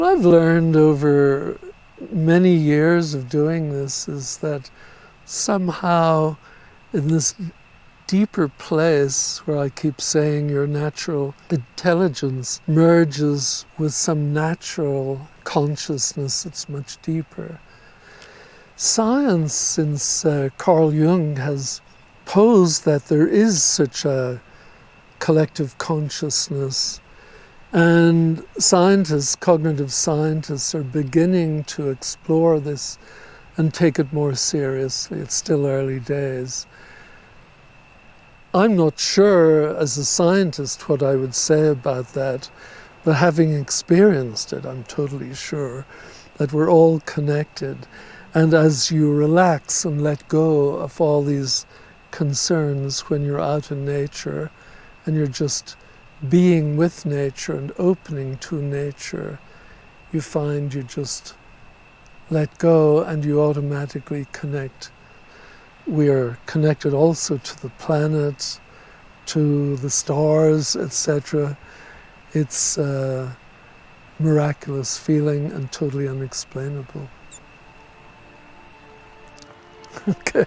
What I've learned over many years of doing this is that somehow in this deeper place where I keep saying your natural intelligence merges with some natural consciousness that's much deeper. Science, since Carl Jung has posed that there is such a collective consciousness, and scientists, cognitive scientists, are beginning to explore this and take it more seriously. It's still early days. I'm not sure as a scientist what I would say about that, but having experienced it, I'm totally sure that we're all connected. And as you relax and let go of all these concerns when you're out in nature and you're just being with nature and opening to nature, you find you just let go and you automatically connect. We are connected also to the planet, to the stars, etc. It's a miraculous feeling and totally unexplainable. Okay.